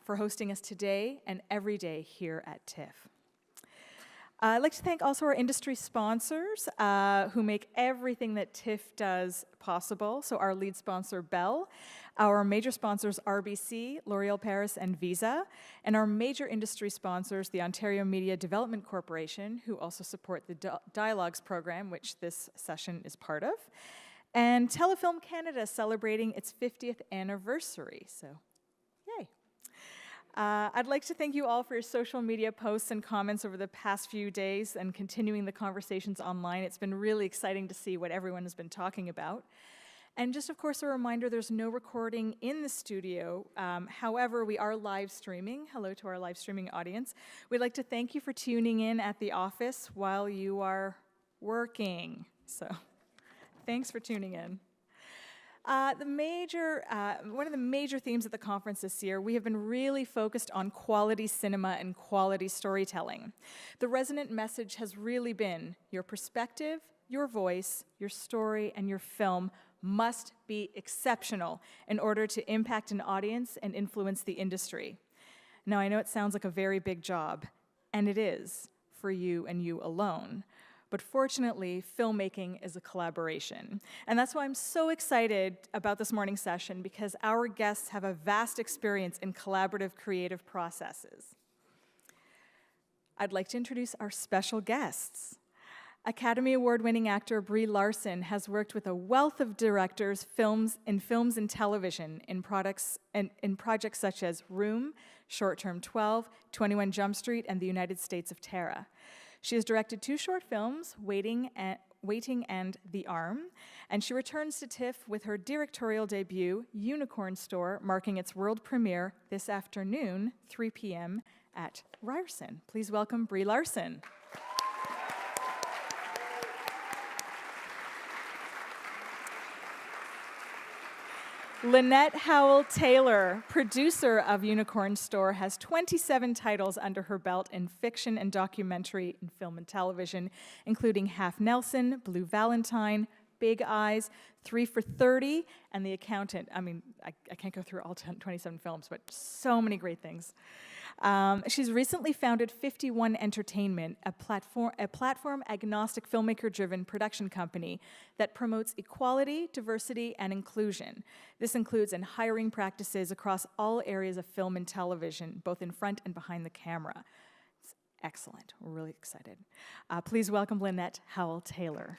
for hosting us today and every day here at TIFF. I'd like to thank also our industry sponsors who make everything that TIFF does possible. So our lead sponsor, Bell, our major sponsors, RBC, L'Oréal Paris, and Visa, and our major industry sponsors, the Ontario Media Development Corporation, who also support the Dialogues program, which this session is part of, and Telefilm Canada, celebrating its 50th anniversary. So, yay. I'd like to thank you all for your social media posts and comments over the past few days and continuing the conversations online. It's been really exciting to see what everyone has been talking about. And just, of course, a reminder, there's no recording in the studio. However, we are live streaming. Hello to our live streaming audience. We'd like to thank you for tuning in at the office while you are working. So, thanks for tuning in. One of the major themes at the conference this year, we have been really focused on quality cinema and quality storytelling. The resonant message has really been your perspective, your voice, your story, and your film must be exceptional in order to impact an audience and influence the industry. Now, I know it sounds like a very big job, and it is for you and you alone. But fortunately, filmmaking is a collaboration. And that's why I'm so excited about this morning's session, because our guests have a vast experience in collaborative creative processes. I'd like to introduce our special guests. Academy Award-winning actor Brie Larson has worked with a wealth of directors, in films and television, in projects such as Room, Short Term 12, 21 Jump Street, and The United States of Tara. She has directed 2 short films, Waiting and The Arm, and she returns to TIFF with her directorial debut, Unicorn Store, marking its world premiere this afternoon, 3 p.m. at Ryerson. Please welcome Brie Larson. Lynette Howell Taylor, producer of Unicorn Store, has 27 titles under her belt in fiction and documentary in film and television, including Half Nelson, Blue Valentine, Big Eyes, 3 for 30, and The Accountant. I mean, I can't go through all 27 films, but so many great things. She's recently founded 51 Entertainment, a platform-agnostic, filmmaker-driven production company that promotes equality, diversity, and inclusion. This includes in hiring practices across all areas of film and television, both in front and behind the camera. It's excellent. We're really excited. Please welcome Lynette Howell Taylor.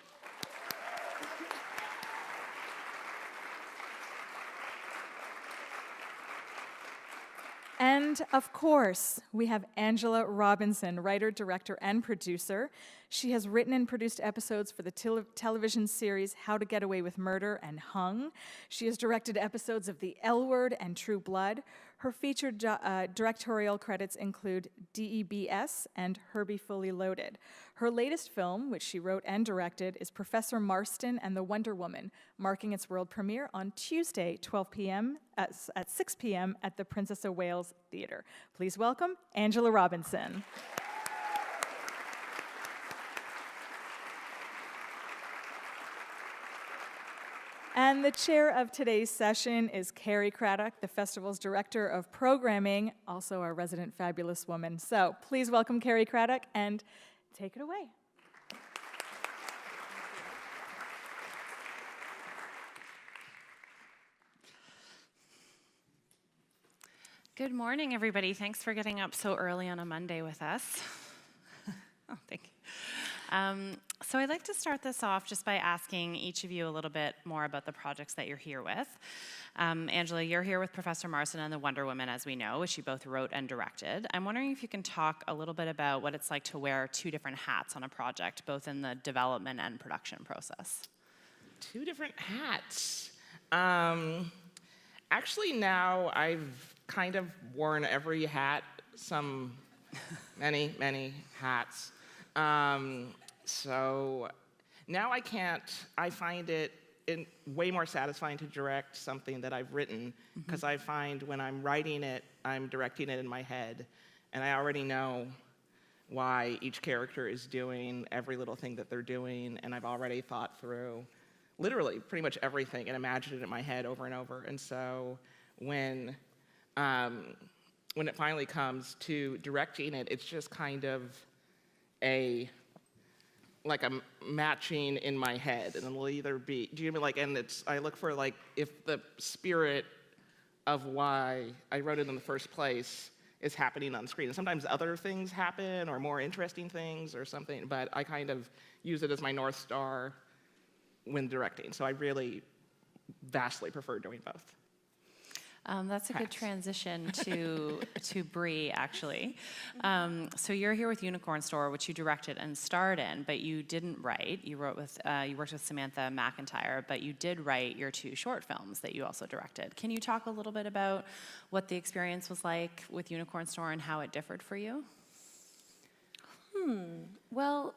And, of course, we have Angela Robinson, writer, director, and producer. She has written and produced episodes for the television series How to Get Away with Murder and Hung. She has directed episodes of The L Word and True Blood. Her featured directorial credits include DEBS and Herbie Fully Loaded. Her latest film, which she wrote and directed, is Professor Marston and the Wonder Woman, marking its world premiere on Tuesday, 12 p.m. at 6 p.m. at the Princess of Wales Theatre. Please welcome Angela Robinson. And the chair of today's session is Carrie Craddock, the festival's director of programming, also our resident fabulous woman. So please welcome Carrie Craddock and take it away. Good morning, everybody. Thanks for getting up so early on a Monday with us. Oh, thank you. So I'd like to start this off just by asking each of you a little bit more about the projects that you're here with. Angela, you're here with Professor Marston and the Wonder Woman, as we know, which you both wrote and directed. I'm wondering if you can talk a little bit about what it's like to wear 2 different hats on a project, both in the development and production process. 2 different hats. Actually, now I've kind of worn every hat, many hats. So now I find it way more satisfying to direct something that I've written, because I find when I'm writing it, I'm directing it in my head, and I already know why each character is doing every little thing that they're doing, and I've already thought through literally pretty much everything and imagined it in my head over and over. And so when when it finally comes to directing it, it's just kind of like a matching in my head, and it'll either be, do you know what I mean? Like, and I look for like, if the spirit of why I wrote it in the first place is happening on screen. And sometimes other things happen, or more interesting things or something, but I kind of use it as my North Star when directing. So I really vastly prefer doing both. That's a good transition to Brie, actually. So you're here with Unicorn Store, which you directed and starred in, but you didn't write. You worked with Samantha McIntyre, but you did write your 2 short films that you also directed. Can you talk a little bit about what the experience was like with Unicorn Store and how it differed for you? Well,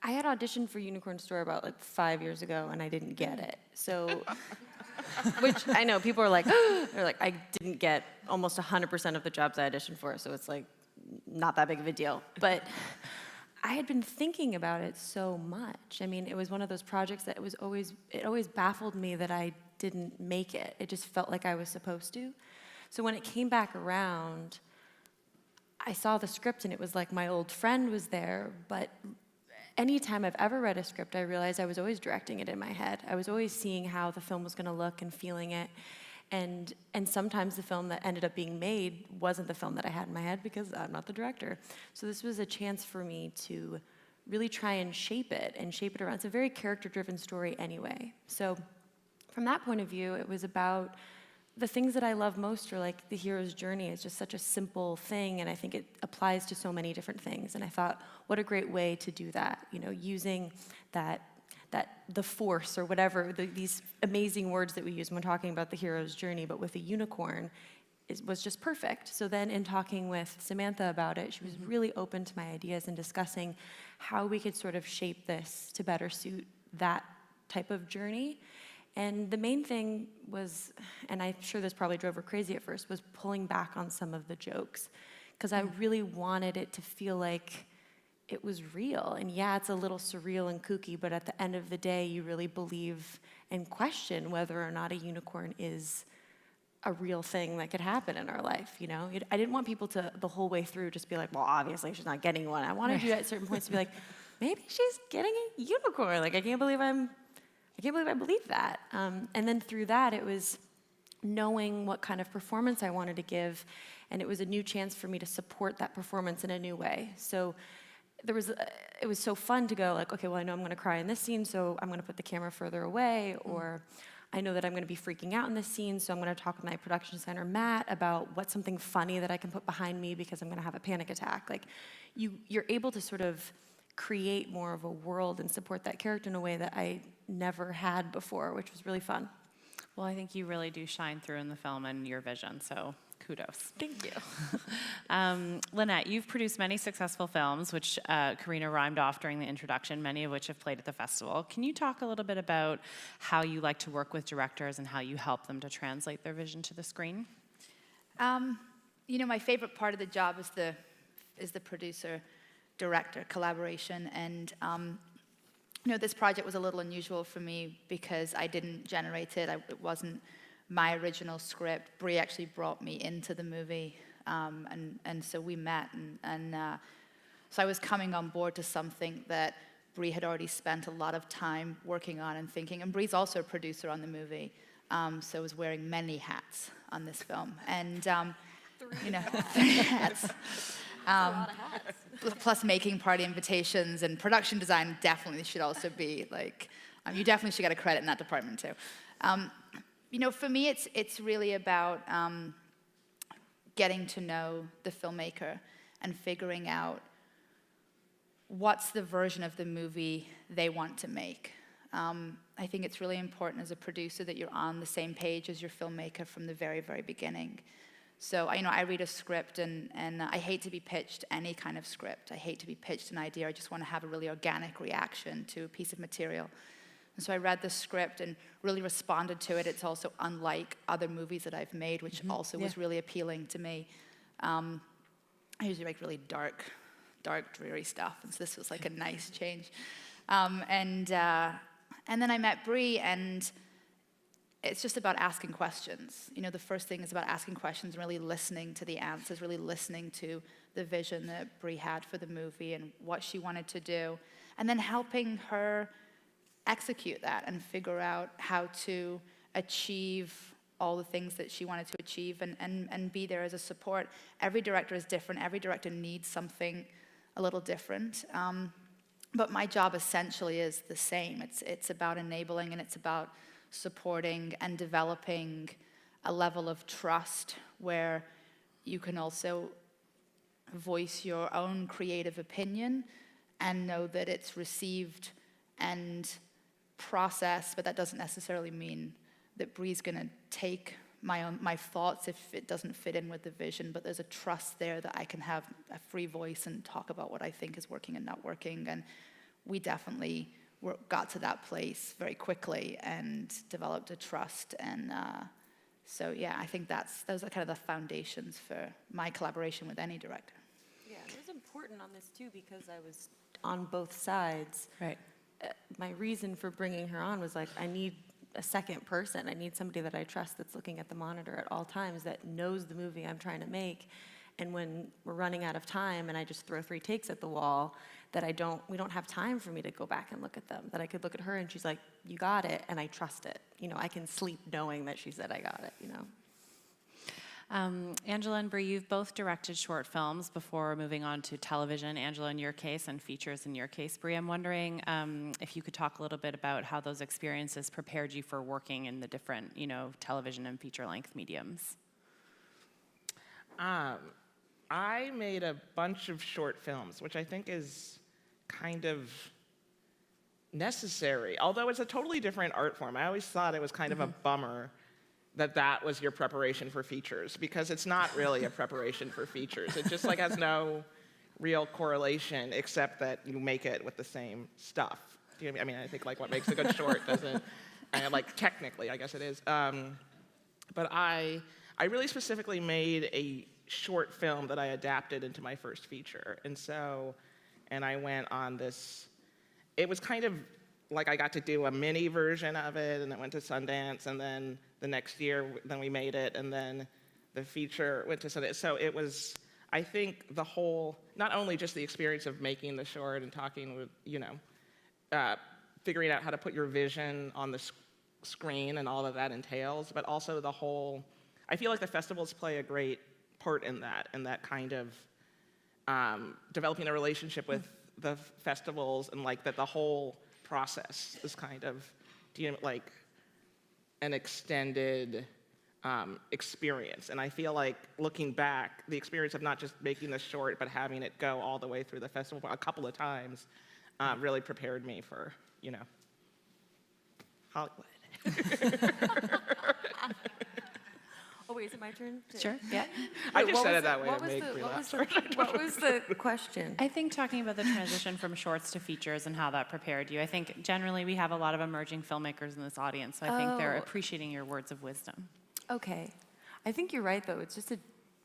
I had auditioned for Unicorn Store about like 5 years ago, and I didn't get it. So, which I know people are like, they're like, I didn't get almost 100% of the jobs I auditioned for, so it's like not that big of a deal. But I had been thinking about it so much. I mean, it was one of those projects that it always baffled me that I didn't make it. It just felt like I was supposed to. So when it came back around, I saw the script, and it was like my old friend was there, but anytime I've ever read a script, I realized I was always directing it in my head. I was always seeing how the film was going to look and feeling it. And sometimes the film that ended up being made wasn't the film that I had in my head because I'm not the director. So this was a chance for me to really try and shape it around. It's a very character-driven story anyway. So from that point of view, it was about the things that I love most are like the hero's journey is just such a simple thing, and I think it applies to so many different things. And I thought, what a great way to do that, using that the force or whatever, these amazing words that we use when talking about the hero's journey, but with a unicorn, was just perfect. So then in talking with Samantha about it, she was really open to my ideas and discussing how we could sort of shape this to better suit that type of journey. And the main thing was, and I'm sure this probably drove her crazy at first, was pulling back on some of the jokes. Because I really wanted it to feel like it was real. And yeah, it's a little surreal and kooky, but at the end of the day, you really believe and question whether or not a unicorn is a real thing that could happen in our life, I didn't want people to, the whole way through, just be like, well, obviously she's not getting one. I wanted you at certain points to be like, maybe she's getting a unicorn. Like, I can't believe I believe that. And then through that, it was knowing what kind of performance I wanted to give, and it was a new chance for me to support that performance in a new way. So it was so fun to go like, okay, well, I know I'm going to cry in this scene, so I'm going to put the camera further away, or I know that I'm going to be freaking out in this scene, so I'm going to talk with my production designer, Matt, about what's something funny that I can put behind me because I'm going to have a panic attack. Like, you're able to sort of create more of a world and support that character in a way that I never had before, which was really fun. Well, I think you really do shine through in the film and your vision, so kudos. Thank you. Lynette, you've produced many successful films, which Karina rhymed off during the introduction, many of which have played at the festival. Can you talk a little bit about how you like to work with directors and how you help them to translate their vision to the screen? My favorite part of the job is the producer-director collaboration, and this project was a little unusual for me because I didn't generate it. It wasn't my original script. Brie actually brought me into the movie, and so we met, and so I was coming on board to something that Brie had already spent a lot of time working on and thinking. And Brie's also a producer on the movie, so I was wearing many hats on this film, and three hats. A lot of hats. Plus making party invitations and production design definitely should also be like, you definitely should get a credit in that department too. For me, it's really about getting to know the filmmaker and figuring out what's the version of the movie they want to make. I think it's really important as a producer that you're on the same page as your filmmaker from the very, very beginning. So, I read a script, and I hate to be pitched any kind of script. I hate to be pitched an idea. I just want to have a really organic reaction to a piece of material. And so I read the script and really responded to it. It's also unlike other movies that I've made, which also was really appealing to me. I usually make really dark, dreary stuff, and so this was like a nice change. And then I met Brie, and it's just about asking questions. You know, the first thing is about asking questions, really listening to the answers, really listening to the vision that Brie had for the movie and what she wanted to do, and then helping her execute that and figure out how to achieve all the things that she wanted to achieve and be there as a support. Every director is different. Every director needs something a little different. But my job essentially is the same. It's about enabling, and it's about supporting and developing a level of trust where you can also voice your own creative opinion and know that it's received and processed, but that doesn't necessarily mean that Brie's gonna take my thoughts if it doesn't fit in with the vision, but there's a trust there that I can have a free voice and talk about what I think is working and not working. And we definitely got to that place very quickly and developed a trust. And so, yeah, I think those are kind of the foundations for my collaboration with any director. Yeah, it was important on this too because I was on both sides. Right. My reason for bringing her on was like, I need a second person. I need somebody that I trust that's looking at the monitor at all times, that knows the movie I'm trying to make. And when we're running out of time and I just throw 3 takes at the wall, that we don't have time for me to go back and look at them. That I could look at her and she's like, you got it, and I trust it. You know, I can sleep knowing that she said I got it, you know. Angela and Brie, you've both directed short films before moving on to television, Angela in your case, and features in your case. Brie, I'm wondering if you could talk a little bit about how those experiences prepared you for working in the different, television and feature-length mediums. I made a bunch of short films, which I think is kind of necessary, although it's a totally different art form. I always thought it was kind of a bummer that was your preparation for features, because it's not really a preparation for features. It just has no real correlation, except that you make it with the same stuff. Do you know what I mean? I think what makes a good short doesn't, technically, I guess it is. But I really specifically made a short film that I adapted into my first feature. And I went on this, it was kind of like I got to do a mini version of it, and it went to Sundance, and then the next year, then we made it, and then the feature went to Sundance. So it was, I think, the whole, not only just the experience of making the short and talking with, figuring out how to put your vision on the screen and all that entails, but also the whole, I feel like the festivals play a great part in that kind of developing a relationship with the festivals, and that the whole process is kind of an extended experience. And I feel like looking back, the experience of not just making the short, but having it go all the way through the festival a couple of times really prepared me for, Hollywood. Oh, wait, is it my turn? Sure, yeah. I just said it that way to make Brie laugh. What was the question? I think talking about the transition from shorts to features and how that prepared you, I think generally we have a lot of emerging filmmakers in this audience, so I think they're appreciating your words of wisdom. Okay. I think you're right, though. It's just a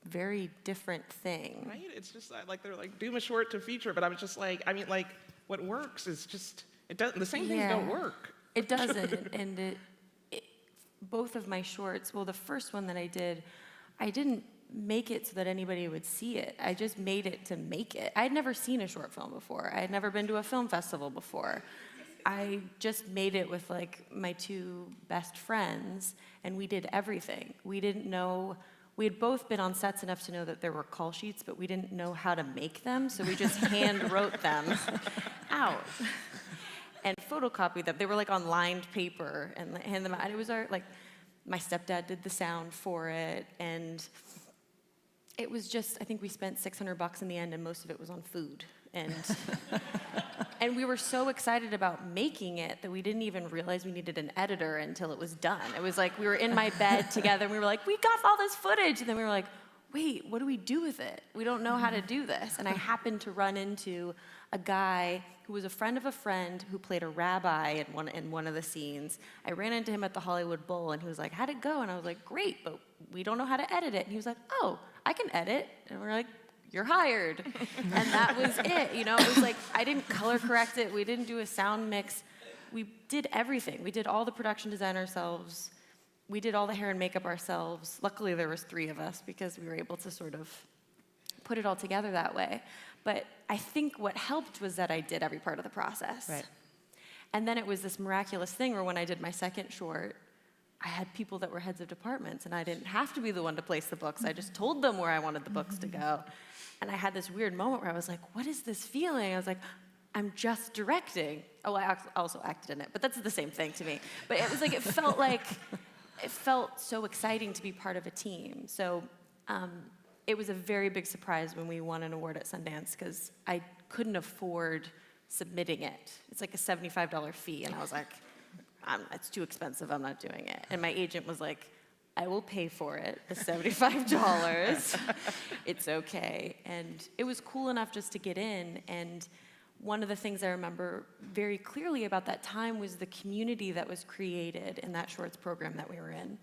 very different thing. Right? It's just they're do a short to feature, but I was just what works is just, the same things don't work. It doesn't, and both of my shorts, well, the first one that I didn't make it so that anybody would see it. I just made it to make it. I had never seen a short film before. I had never been to a film festival before. I just made it with my 2 best friends, and we did everything. We didn't know, we had both been on sets enough to know that there were call sheets, but we didn't know how to make them, so we just hand wrote them out. And photocopied them. They were on lined paper and hand them out. And it was my stepdad did the sound for it, and it was just, I think we spent $600 in the end, and most of it was on food. And and we were so excited about making it that we didn't even realize we needed an editor until it was done. It was we were in my bed together, and we were we got all this footage, and then we were wait, what do we do with it? We don't know how to do this. And I happened to run into a guy who was a friend of a friend who played a rabbi in one of the scenes. I ran into him at the Hollywood Bowl, and he was how'd it go? And I was great, but we don't know how to edit it. And he was oh, I can edit. And we're you're hired. And that was it. It was I didn't color correct it. We didn't do a sound mix. We did everything. We did all the production design ourselves. we did all the hair and makeup ourselves. Luckily, there was 3 of us because we were able to sort of put it all together that way. But I think what helped was that I did every part of the process. Right. And then it was this miraculous thing where when I did my second short, I had people that were heads of departments, and I didn't have to be the one to place the books. I just told them where I wanted the books to go. And I had this weird moment where I was like, what is this feeling? I was like, I'm just directing. Oh, I also acted in it, but that's the same thing to me. But it was like, it felt so exciting to be part of a team. So it was a very big surprise when we won an award at Sundance, because I couldn't afford submitting it. It's like a $75 fee, and I was like, it's too expensive, I'm not doing it. And my agent was like, I will pay for it, the $75. It's okay. And it was cool enough just to get in. And one of the things I remember very clearly about that time was the community that was created in that shorts program that we were in.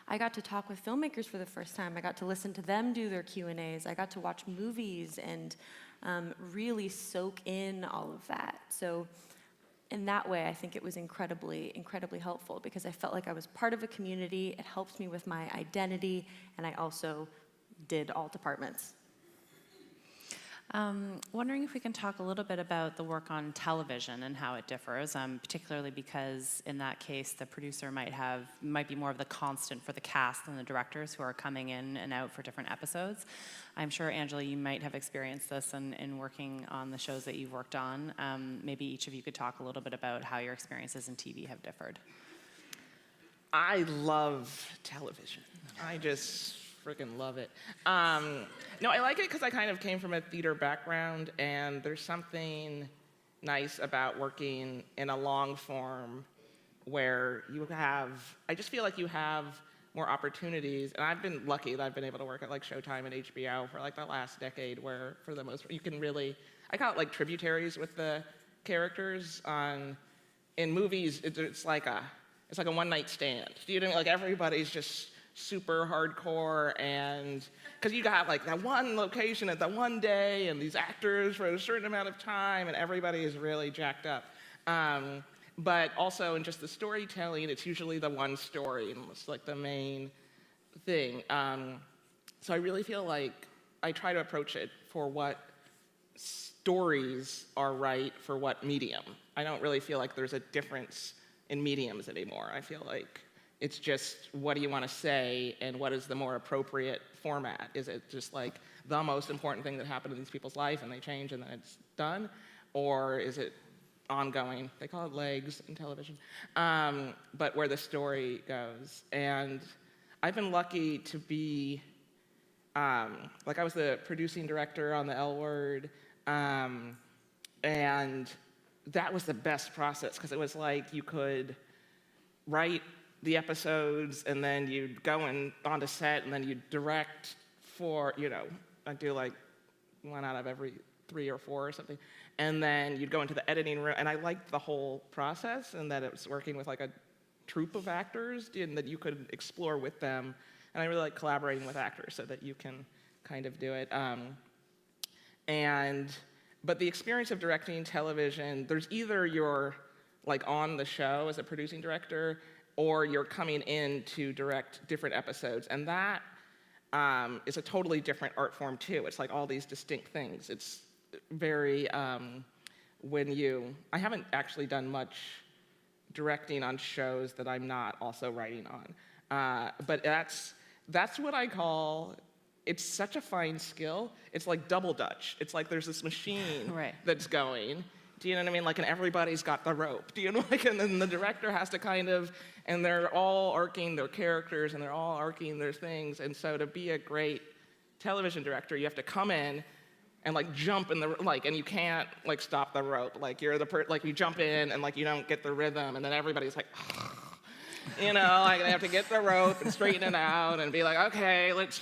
I got to talk with filmmakers for the first time. I got to listen to them do their Q&As. I got to watch movies and really soak in all of that. So in that way, I think it was incredibly, incredibly helpful, because I felt like I was part of a community. It helped me with my identity, and I also did all departments. Wondering if we can talk a little bit about the work on television and how it differs, particularly because in that case, the producer might be more of the constant for the cast than the directors who are coming in and out for different episodes. I'm sure, Angela, you might have experienced this in working on the shows that you've worked on. Maybe each of you could talk a little bit about how your experiences in TV have differed. I love television. I just freaking love it. No, I like it because I kind of came from a theater background, and there's something nice about working in a long form where I just feel like you have more opportunities. And I've been lucky that I've been able to work at like Showtime and HBO for like the last decade, where for the most part, you can really, I call it like tributaries with the characters. In movies, it's like a one-night stand. Do you know what I mean? Like everybody's just super hardcore, and because you got like that one location at that one day and these actors for a certain amount of time, and everybody is really jacked up. But also in just the storytelling, it's usually the one story, and it's like the main thing. So I really feel like I try to approach it for what stories are right for what medium. I don't really feel like there's a difference in mediums anymore. I feel like it's just, what do you want to say, and what is the more appropriate format? Is it just like the most important thing that happened in these people's life and they change and then it's done? Or is it ongoing? They call it legs in television. But where the story goes. And I've been lucky to be, like I was the producing director on the L Word, and that was the best process, because it was like you could write the episodes, and then you'd go onto set, and then you'd direct for, I'd do like one out of every 3 or 4 or something, and then you'd go into the editing room, and I liked the whole process, and that it was working with like a troupe of actors, and that you could explore with them, and I really like collaborating with actors so that you can kind of do it. But the experience of directing television, there's either you're like on the show as a producing director, or you're coming in to direct different episodes. And that is a totally different art form too. It's like all these distinct things. It's very, I haven't actually done much directing on shows that I'm not also writing on. But that's what I call, it's such a fine skill. It's like double Dutch. It's like there's this machine Right. that's going. Do you know what I mean? Like, and everybody's got the rope. Do you know? Like, and then the director has to kind of, and they're all arcing their characters, and they're all arcing their things. And so to be a great television director, you have to come in and like jump in the, like, and you can't like stop the rope. Like you're like you jump in and like you don't get the rhythm, and then everybody's like, like they have to get the rope and straighten it out and be like, okay, let's,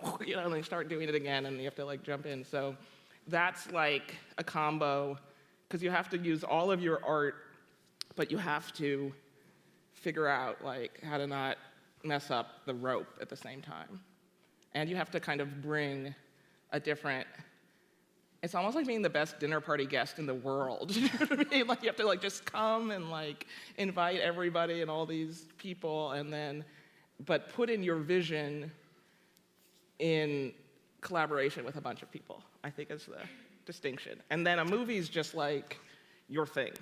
and they start doing it again, and you have to like jump in. So that's like a combo, because you have to use all of your art, but you have to figure out like how to not mess up the rope at the same time. And you have to kind of bring a different it's almost like being the best dinner party guest in the world. You know what I mean? Like you have to like just come and like invite everybody and all these people, and then, but put in your vision in collaboration with a bunch of people, I think is the distinction. And then a movie's just like your thing,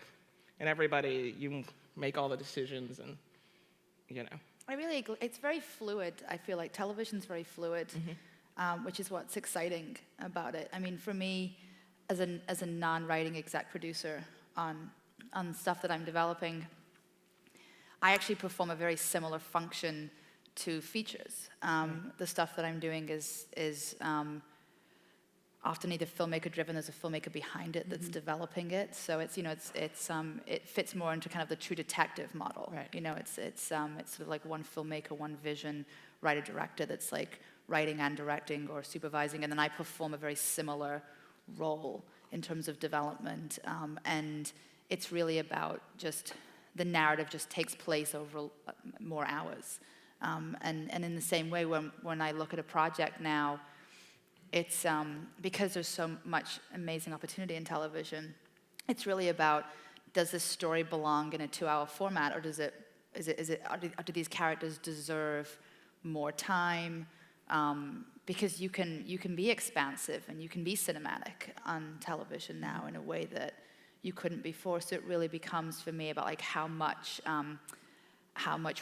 and everybody, you make all the decisions, and you know. It's very fluid. I feel like television's very fluid, which is what's exciting about it. I mean, for me, as a non-writing exec producer on stuff that I'm developing, I actually perform a very similar function to features. The stuff that I'm doing is often either filmmaker driven. There's a filmmaker behind it that's developing it. So it's, you know, it fits more into kind of the True Detective model. Right. You know, it's sort of like one filmmaker, one vision, writer director that's like writing and directing or supervising, and then I perform a very similar role in terms of development. And it's really about just the narrative just takes place over more hours. And in the same way, when I look at a project now, it's because there's so much amazing opportunity in television, it's really about, does this story belong in a 2-hour format, or do these characters deserve more time? Because you can be expansive and you can be cinematic on television now in a way that you couldn't before. So it really becomes for me about like how much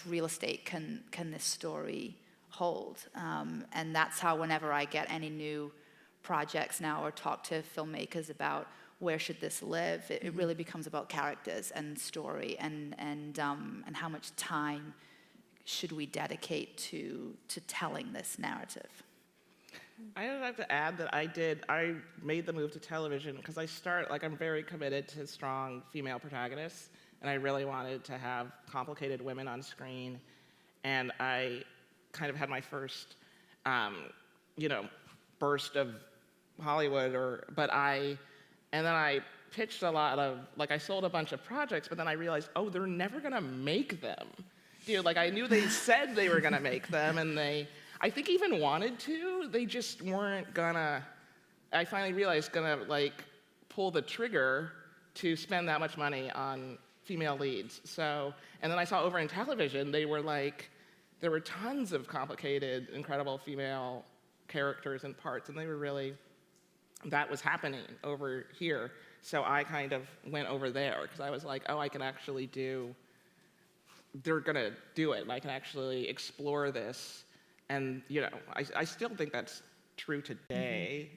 real estate can this story hold, and that's how whenever I get any new projects now or talk to filmmakers about where should this live, it really becomes about characters and story and how much time should we dedicate to telling this narrative. I would have to add that I made the move to television because I'm very committed to strong female protagonists, and I really wanted to have complicated women on screen, and I kind of had my first, burst of Hollywood, and then I pitched a lot of, like I sold a bunch of projects, but then I realized, oh, they're never gonna make them. Like I knew they said they were gonna make them, and I think even wanted to, they just weren't gonna, I finally realized, like pull the trigger to spend that much money on female leads. So, and then I saw over in television, there were tons of complicated, incredible female characters and parts, and that was happening over here. So I kind of went over there, because I was like, oh, I can actually they're gonna do it, and I can actually explore this. And, I still think that's true today.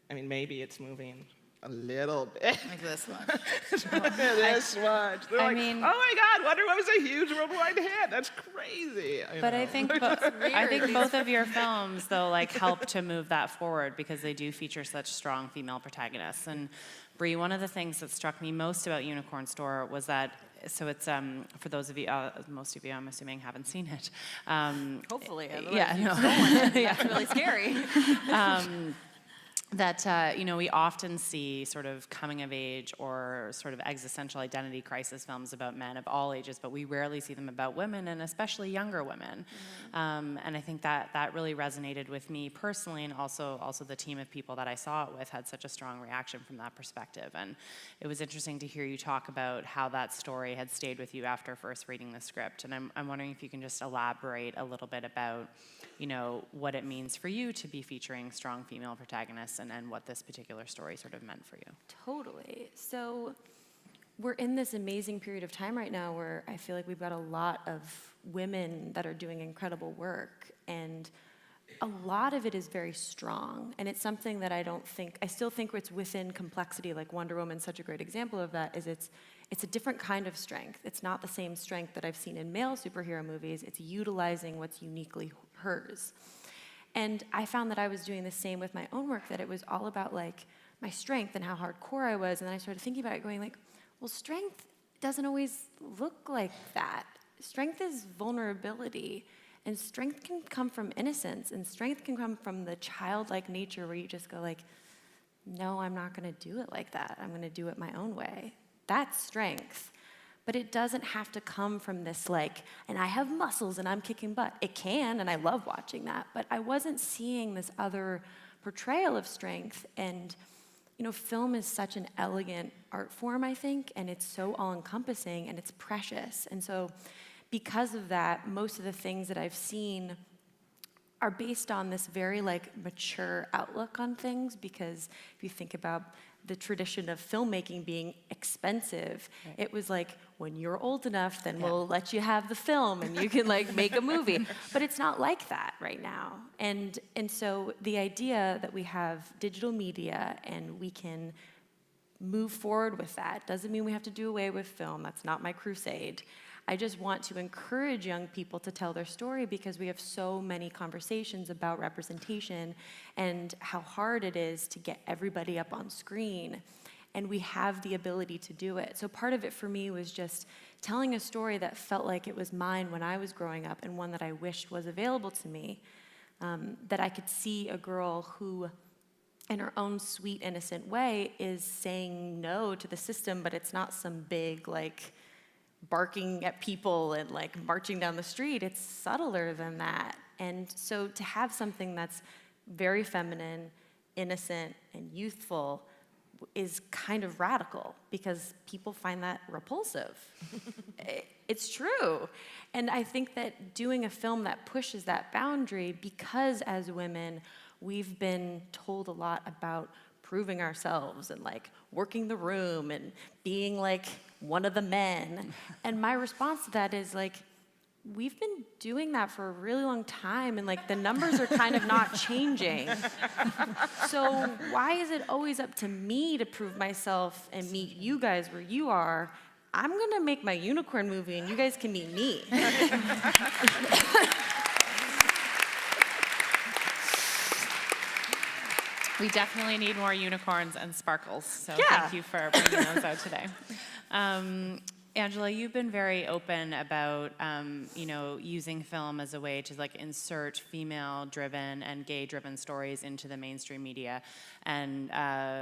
I mean, maybe it's moving a little bit. Like this much. This much. They're oh my God, Wonder Woman's a huge worldwide hit. That's crazy. I think both of your films, though, like help to move that forward because they do feature such strong female protagonists. And Brie, one of the things that struck me most about Unicorn Store was that, so it's, for those of you, most of you, I'm assuming, haven't seen it. Hopefully, yeah, no. That's really scary. That, we often see sort of coming of age or sort of existential identity crisis films about men of all ages, but we rarely see them about women, and especially younger women. And I think that really resonated with me personally, and also the team of people that I saw it with had such a strong reaction from that perspective. And it was interesting to hear you talk about how that story had stayed with you after first reading the script. And I'm wondering if you can just elaborate a little bit about, what it means for you to be featuring strong female protagonists, and what this particular story sort of meant for you. Totally. So we're in this amazing period of time right now where I feel like we've got a lot of women that are doing incredible work, and a lot of it is very strong. And it's something that I still think it's within complexity. Like Wonder Woman's such a great example of that, is it's a different kind of strength. It's not the same strength that I've seen in male superhero movies. It's utilizing what's uniquely hers. And I found that I was doing the same with my own work, that it was all about like my strength and how hardcore I was. And then I started thinking about it going like, well, strength doesn't always look like that. Strength is vulnerability, and strength can come from innocence, and strength can come from the childlike nature where you just go like, no, I'm not gonna do it like that. I'm gonna do it my own way. That's strength. But it doesn't have to come from this like, and I have muscles and I'm kicking butt. It can, and I love watching that, but I wasn't seeing this other portrayal of strength. And film is such an elegant art form, I think, and it's so all-encompassing, and it's precious. And so because of that, most of the things that I've seen are based on this very mature outlook on things, because if you think about the tradition of filmmaking being expensive, right. It was like, when you're old enough, then we'll let you have the film and you can make a movie. But it's not like that right now. And so the idea that we have digital media and we can move forward with that doesn't mean we have to do away with film. That's not my crusade. I just want to encourage young people to tell their story, because we have so many conversations about representation and how hard it is to get everybody up on screen. And we have the ability to do it. So part of it for me was just telling a story that felt like it was mine when I was growing up, and one that I wished was available to me. That I could see a girl who, in her own sweet, innocent way, is saying no to the system, but it's not some big, barking at people and marching down the street. It's subtler than that. And so to have something that's very feminine, innocent, and youthful is kind of radical, because people find that repulsive. It's true. And I think that doing a film that pushes that boundary, because as women, we've been told a lot about proving ourselves and working the room and being one of the men. And my response to that is we've been doing that for a really long time, and the numbers are kind of not changing. So why is it always up to me to prove myself and meet you guys where you are? I'm gonna make my unicorn movie and you guys can meet me. We definitely need more unicorns and sparkles, so thank you for bringing those out today. Angela, you've been very open about, using film as a way to insert female-driven and gay-driven stories into the mainstream media, and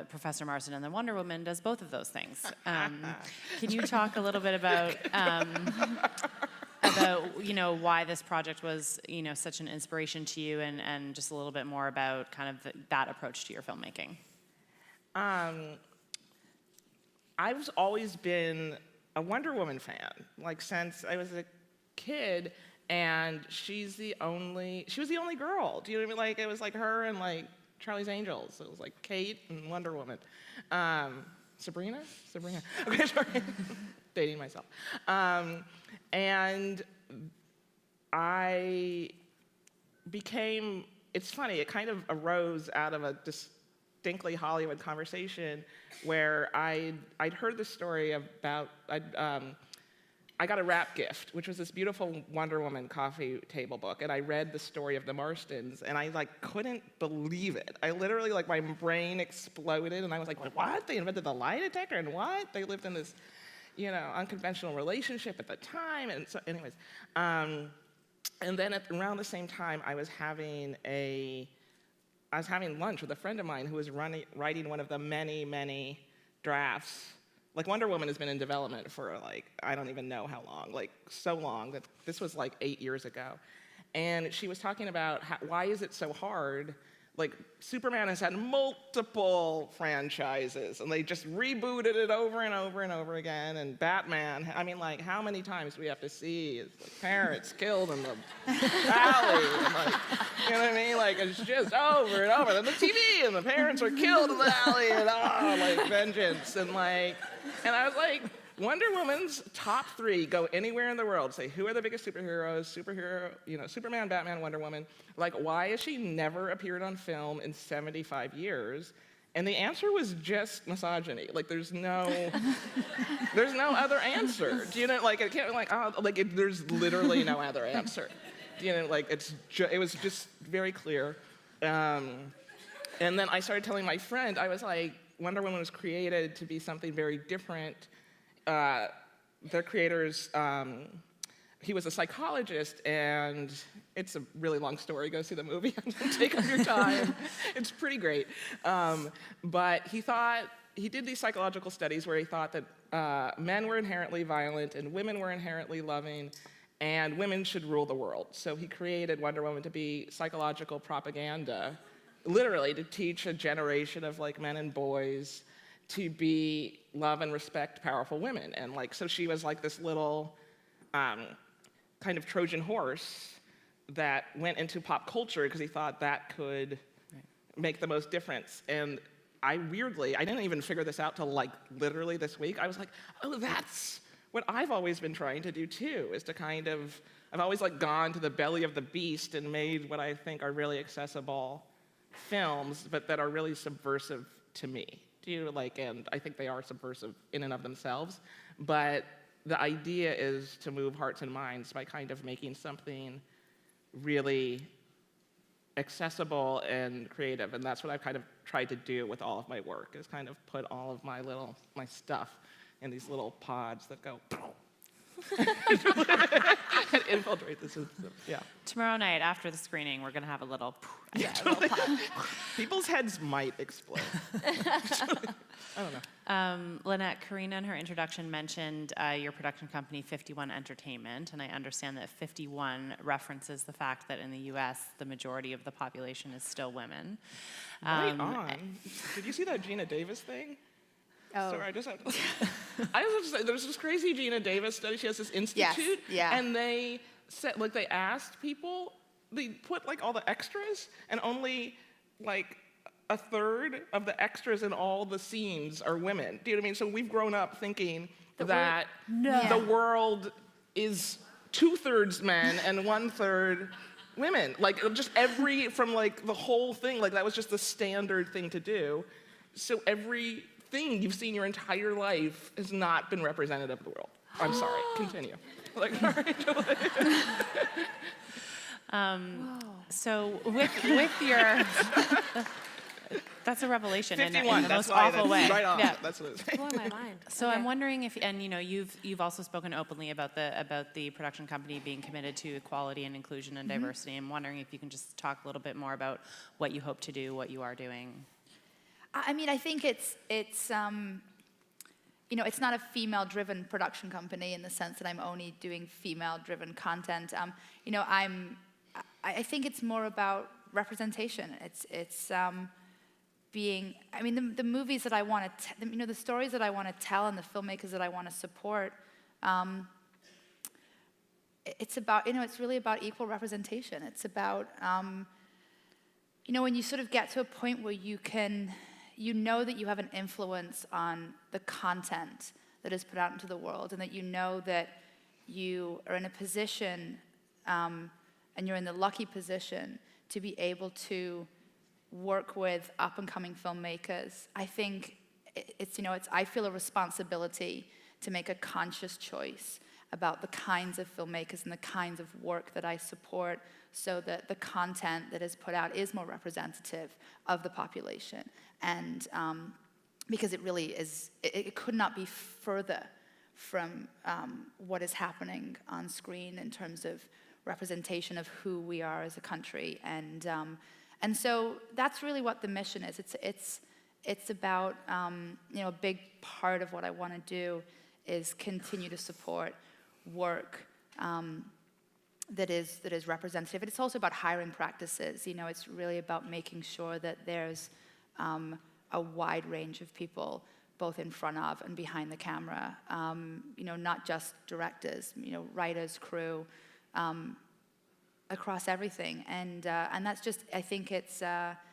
Professor Marston and the Wonder Woman does both of those things. Can you talk a little bit about why this project was such an inspiration to you, and just a little bit more about kind of that approach to your filmmaking? I've always been a Wonder Woman fan, since I was a kid, and she was the only girl. Do you know what I mean? It was her and Charlie's Angels. It was Kate and Wonder Woman. Sabrina? Okay, sorry. Dating myself. And I became, it's funny, it kind of arose out of a distinctly Hollywood conversation where I'd heard the story about, I got a wrap gift, which was this beautiful Wonder Woman coffee table book, and I read the story of the Marstons, and I couldn't believe it. I literally, my brain exploded, and I was like, what? They invented the lie detector, and what? They lived in this, unconventional relationship at the time, and so, anyways. And then around the same time, I was having lunch with a friend of mine who was writing one of the many, many drafts. Wonder Woman has been in development for I don't even know how long, so long that this was 8 years ago. And she was talking about why is it so hard? Superman has had multiple franchises, and they just rebooted it over and over and over again. And Batman, I mean, how many times do we have to see his parents killed in the alley? And, you know what I mean? It's just over and over. Then the TV, and the parents are killed in the alley, and vengeance. And and I was Wonder Woman's top 3 go anywhere in the world. Say, who are the biggest superheroes? Superman, Batman, Wonder Woman. Why has she never appeared on film in 75 years? And the answer was just misogyny. There's no other answer. Do you know? It can't there's literally no other answer. Do you know? It was just very clear. And then I started telling my friend, I was Wonder Woman was created to be something very different. Their creators, he was a psychologist, and it's a really long story. Go see the movie. Take up your time. It's pretty great. But he did these psychological studies where he thought that men were inherently violent and women were inherently loving, and women should rule the world. So he created Wonder Woman to be psychological propaganda literally to teach a generation of like men and boys to be love and respect powerful women. And like, so she was like this little kind of Trojan horse that went into pop culture because he thought that could make the most difference. And I didn't even figure this out till like literally this week. I was like, oh, that's what I've always been trying to do too, is to kind of, I've always like gone to the belly of the beast and made what I think are really accessible films, but that are really subversive to me. Do you like, and I think they are subversive in and of themselves, but the idea is to move hearts and minds by kind of making something really accessible and creative, and that's what I've kind of tried to do with all of my work, is kind of put all of my stuff in these little pods that go and infiltrate the system. Yeah. Tomorrow night after the screening, we're going to have a little. People's heads might explode. I don't know. Lynette, Karina in her introduction mentioned your production company 51 Entertainment, and I understand that 51 references the fact that in the U.S. the majority of the population is still women. Right on. Did you see that Gina Davis thing? Oh. Sorry, I just have to say, there's this crazy Gina Davis study. She has this institute, and they said, like, they asked people, they put like all the extras, and only like a third of the extras in all the scenes are women. Do you know what I mean? So we've grown up thinking that the world is 2/3 men and 1/3 women. Like, just from like the whole thing, like that was just the standard thing to do. So everything you've seen your entire life has not been representative of the world. I'm sorry, continue. Like, so with your, that's a revelation 51, in the that's most why awful that's way. right on. Yeah. That's what it is. Blowing my mind. So Okay. I'm wondering if, and you know, you've also spoken openly about the production company being committed to equality and inclusion and diversity. I'm wondering if you can just talk a little bit more about what you hope to do, what you are doing. I mean, I think it's you know, it's not a female-driven production company in the sense that I'm only doing female-driven content. You know, I think it's more about representation. It's being, I mean, the movies that I want to, you know, the stories that I want to tell and the filmmakers that I want to support, it's about, you know, it's really about equal representation. It's about, you know, when you sort of get to a point where you know that you have an influence on the content that is put out into the world, and that you know that you are in a position, and you're in the lucky position to be able to work with up-and-coming filmmakers. I think I feel a responsibility to make a conscious choice about the kinds of filmmakers and the kinds of work that I support, so that the content that is put out is more representative of the population. And because it really is, it could not be further from what is happening on screen in terms of representation of who we are as a country. And so that's really what the mission is. It's about, you know, a big part of what I want to do is continue to support work that is representative. It's also about hiring practices. You know, it's really about making sure that there's a wide range of people, both in front of and behind the camera. You know, not just directors. You know, writers, crew, across everything. And that's just, I think it's, I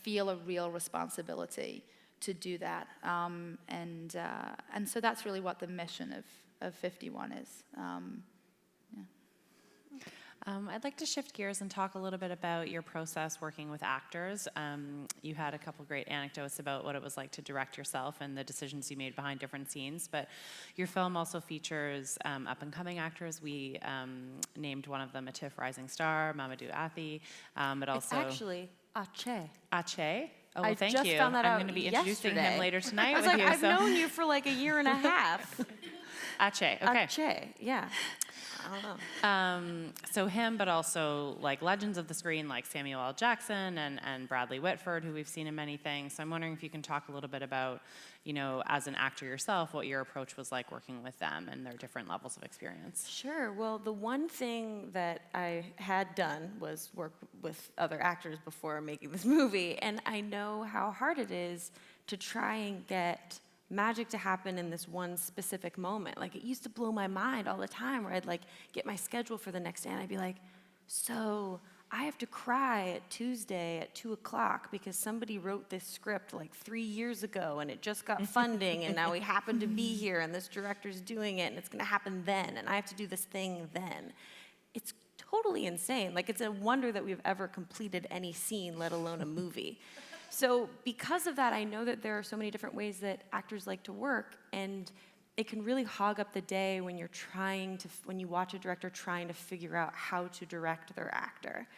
feel a real responsibility to do that. And so that's really what the mission of 51 is. I'd like to shift gears and talk a little bit about your process working with actors. You had a couple great anecdotes about what it was like to direct yourself and the decisions you made behind different scenes, but your film also features up-and-coming actors. We named one of them a TIFF Rising Star, Mamadou Athie, but also... It's actually Ache. Ache? Oh, well, I thank just you. found that I'm out going to be introducing yesterday. him later tonight I was with like, you. I've known you for like a year and a half. Ache, okay. Ache, yeah. I don't know. So him, but also like legends of the screen like Samuel L. Jackson and Bradley Whitford, who we've seen in many things. So I'm wondering if you can talk a little bit about, you know, as an actor yourself, what your approach was like working with them and their different levels of experience. Sure. Well, the one thing that I had done was work with other actors before making this movie, and I know how hard it is to try and get magic to happen in this one specific moment. Like, it used to blow my mind all the time where I'd like get my schedule for the next day and I'd be like, so I have to cry at Tuesday at 2 o'clock because somebody wrote this script like 3 years ago and it just got funding and now we happen to be here and this director's doing it and it's gonna happen then and I have to do this thing then. It's totally insane. Like, it's a wonder that we've ever completed any scene, let alone a movie. So because of that, I know that there are so many different ways that actors like to work, and it can really hog up the day when you're when you watch a director trying to figure out how to direct their actor.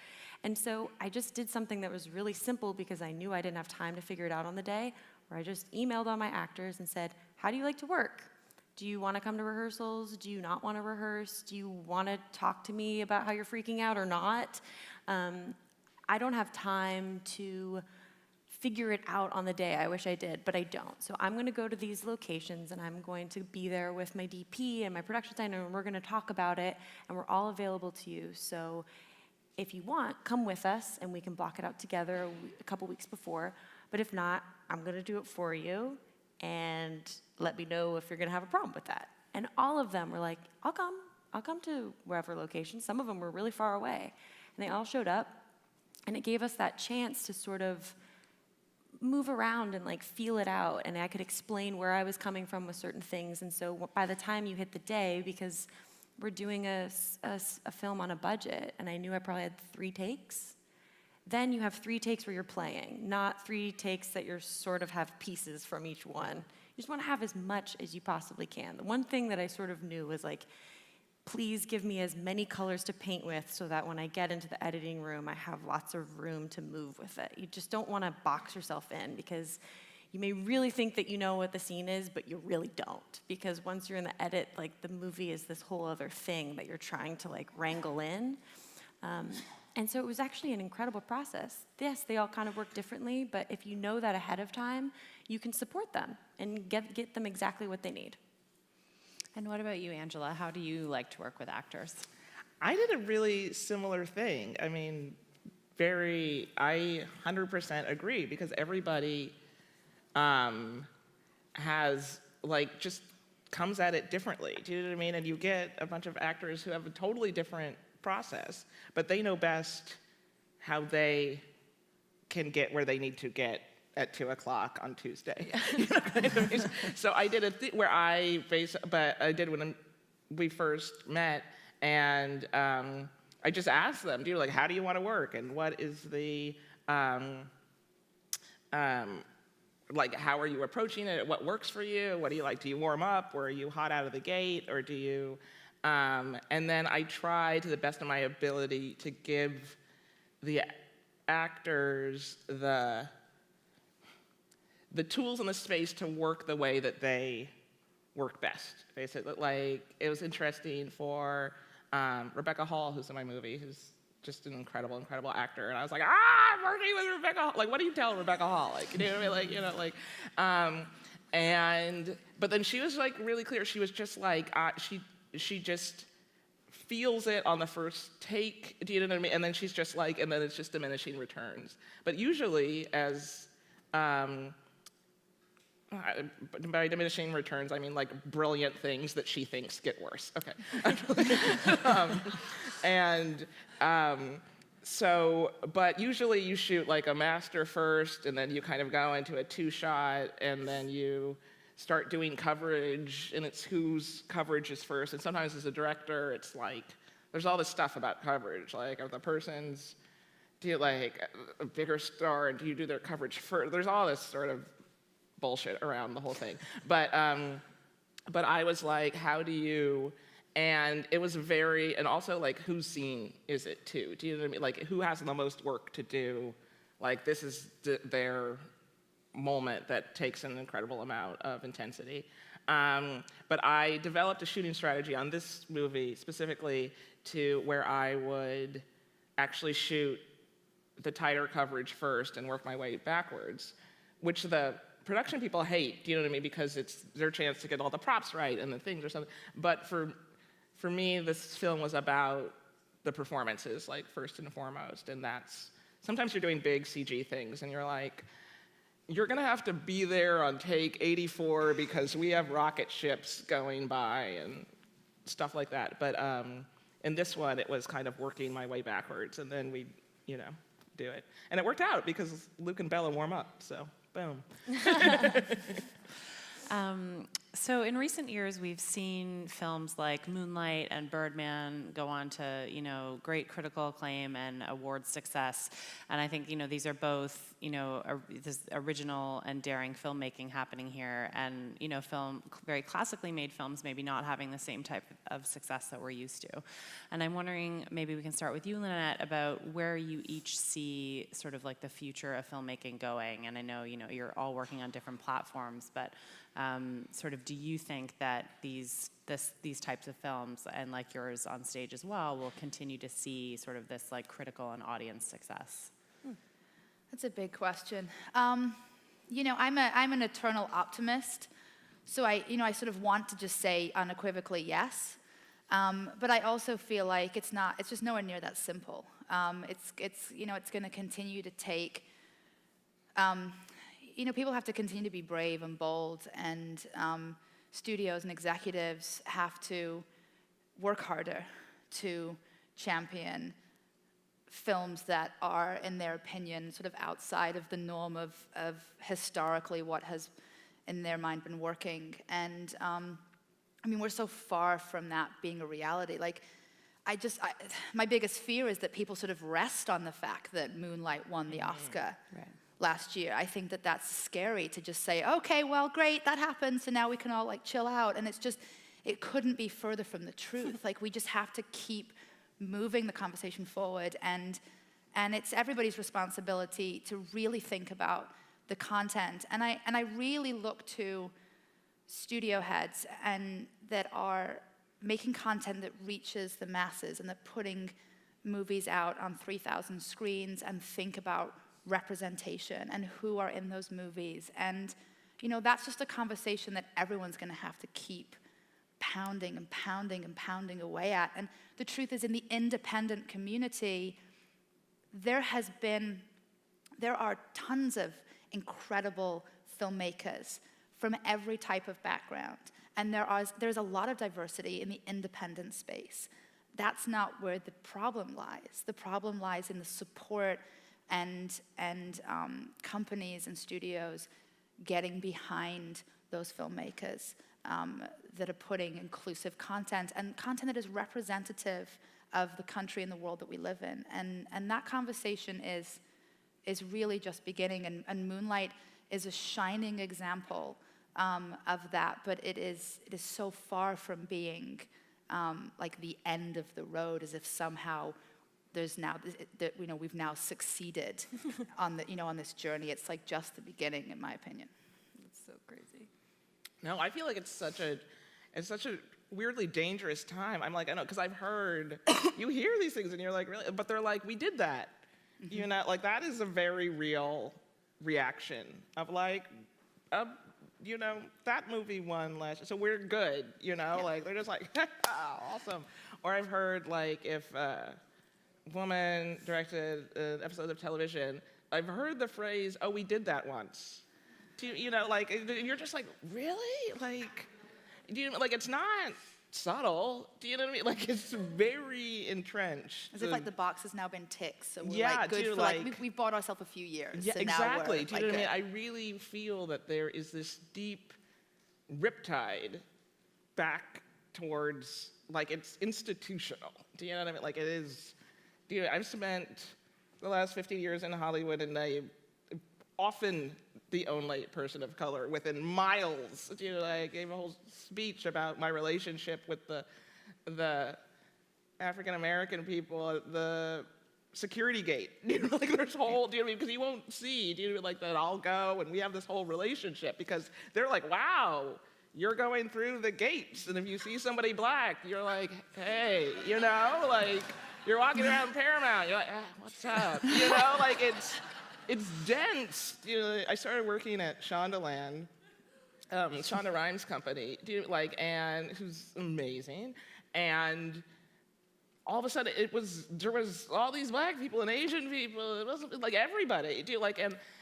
And so I just did something that was really simple because I knew I didn't have time to figure it out on the day, where I just emailed all my actors and said, how do you like to work? Do you want to come to rehearsals? Do you not want to rehearse? Do you want to talk to me about how you're freaking out or not? I don't have time to figure it out on the day. I wish I did, but I don't. So I'm going to go to these locations and I'm going to be there with my DP and my production designer and we're going to talk about it and we're all available to you. So if you want, come with us and we can block it out together a couple weeks before. But if not, I'm going to do it for you and let me know if you're going to have a problem with that. And all of them were like, I'll come to wherever location. Some of them were really far away. And they all showed up and it gave us that chance to sort of move around and like feel it out, and I could explain where I was coming from with certain things. And so by the time you hit the day, because we're doing a film on a budget, and I knew I probably had 3 takes, then you have 3 takes where you're playing, not 3 takes that you're sort of have pieces from each one. You just want to have as much as you possibly can. The one thing that I sort of knew was like, please give me as many colors to paint with so that when I get into the editing room, I have lots of room to move with it. You just don't want to box yourself in because you may really think that you know what the scene is, but you really don't. Because once you're in the edit, like the movie is this whole other thing that you're trying to like wrangle in. And so it was actually an incredible process. Yes, they all kind of work differently, but if you know that ahead of time, you can support them and get them exactly what they need. And what about you, Angela? How do you like to work with actors? I did a really similar thing. I mean, I 100% agree because everybody has, like, just comes at it differently. Do you know what I mean? And you get a bunch of actors who have a totally different process, but they know best how they can get where they need to get at 2 o'clock on Tuesday. You know what I mean? So I did where but I did when we first met, and I just asked them, like, how do you want to work, and what is the like, how are you approaching it? What works for you? What do you like? Do you warm up, or are you hot out of the gate, or do you? And then I try to the best of my ability to give the actors the tools and the space to work the way that they work best. Basically, like, it was interesting for Rebecca Hall, who's in my movie, who's just an incredible, incredible actor. And I was like, I'm working with Rebecca Hall. Like, what do you tell Rebecca Hall? Like, you know what I mean? But then she was like really clear. She was just like, she just feels it on the first take. Do you know what I mean? And then she's just like, and then it's just diminishing returns. But usually, as by diminishing returns, I mean like brilliant things that she thinks get worse. Okay. But usually you shoot like a master first, and then you kind of go into a 2-shot, and then you start doing coverage, and it's whose coverage is first. And sometimes as a director, it's like, there's all this stuff about coverage, like if the person's, do you like a bigger star, and do you do their coverage first? There's all this sort of bullshit around the whole thing. But I was like, how do you, and it was and also like, whose scene is it too? Do you know what I mean? Like, who has the most work to do? Like, this is their moment that takes an incredible amount of intensity. But I developed a shooting strategy on this movie specifically to where I would actually shoot the tighter coverage first and work my way backwards, which the production people hate, do you know what I mean? Because it's their chance to get all the props right and the things or something. But for me, this film was about the performances, like, first and foremost. And that's, sometimes you're doing big CG things and you're like, you're gonna have to be there on take 84 because we have rocket ships going by and stuff like that. But in this one, it was kind of working my way backwards, and then we, do it. And it worked out because Luke and Bella warm up, so boom. So in recent years, we've seen films like Moonlight and Birdman go on to, great critical acclaim and award success. And I think, these are both, this original and daring filmmaking happening here, and, very classically made films maybe not having the same type of success that we're used to. And I'm wondering, maybe we can start with you, Lynette, about where you each see sort of like the future of filmmaking going. And I know, you're all working on different platforms, but sort of, do you think that these types of films, and like yours on stage as well, will continue to see sort of this like critical and audience success? That's a big question. I'm an eternal optimist, so I sort of want to just say unequivocally yes, but I also feel like it's just nowhere near that simple. It's going to continue to take. People have to continue to be brave and bold, and studios and executives have to work harder to champion films that are, in their opinion, sort of outside of the norm of historically what has, in their mind, been working. And we're so far from that being a reality. Like, my biggest fear is that people sort of rest on the fact that Moonlight won the Oscar. Right. Last year. I think that that's scary to just say, okay, well, great, that happened, so now we can all chill out. And it couldn't be further from the truth. Like, we just have to keep moving the conversation forward, and it's everybody's responsibility to really think about the content. And I really look to studio heads and that are making content that reaches the masses, and that putting movies out on 3,000 screens, and think about representation and who are in those movies. And that's just a conversation that everyone's going to have to keep pounding and pounding and pounding away at. And the truth is, in the independent community, there are tons of incredible filmmakers from every type of background, and there's a lot of diversity in the independent space. That's not where the problem lies. The problem lies in the support and companies and studios getting behind those filmmakers that are putting inclusive content, and content that is representative of the country and the world that we live in. And that conversation is really just beginning, and Moonlight is a shining example of that, but it is so far from being like the end of the road, as if somehow we've now succeeded on this journey. It's like just the beginning, in my opinion. It's so crazy. No, I feel like it's such a weirdly dangerous time. I'm like, I know, because I've heard, you hear these things and you're like, really? But they're like, we did that. Mm-hmm. Like, that is a very real reaction of like, that movie won last year, so we're good, Yeah. Like, they're just like, awesome. Or I've heard, like, if woman directed an episode of television, I've heard the phrase, oh, we did that once. You're just like, really? Like, it's not subtle. Do you know what I mean? Like, it's very entrenched. As if like the box has now been ticked, so we're yeah, like good for like we've bought ourselves a few years. Yeah, so exactly. Now we're, do you know what I mean? I really feel that there is this deep riptide back towards, like, it's institutional. Do you know what I mean? Like, it is. I've spent the last 15 years in Hollywood, and I'm often the only person of color within miles. I gave a whole speech about my relationship with the African American people at the security gate. Like, there's whole, because you won't see, like, that I'll go and we have this whole relationship, because they're like, wow, you're going through the gates, and if you see somebody black, you're like, hey, you know, like, you're walking around Paramount, you're like, what's up? You know, like, it's dense. You know, I started working at Shondaland, Shonda Rhimes' company, and who's amazing, and all of a sudden there was all these black people and Asian people. It wasn't like everybody.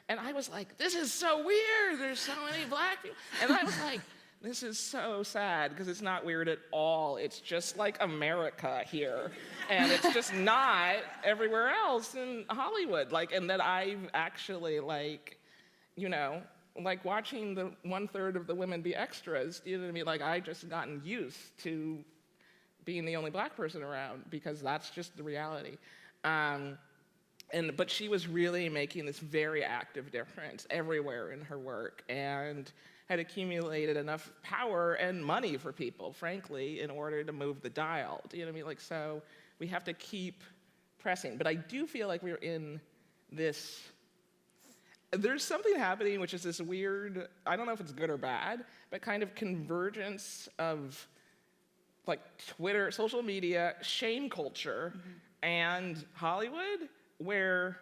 And I was like, this is so weird. There's so many black people. And I was like, this is so sad, because it's not weird at all. It's just like America here. And it's just not everywhere else in Hollywood. And that I've actually watching the 1/3 of the women be extras, you know what I mean? I just gotten used to being the only black person around, because that's just the reality. But she was really making this very active difference everywhere in her work, and had accumulated enough power and money for people, frankly, in order to move the dial. Do you know what I mean? So we have to keep pressing. But I do feel like we're in this, there's something happening which is this weird, I don't know if it's good or bad, but kind of convergence of Twitter, social media, shame culture, and Hollywood, where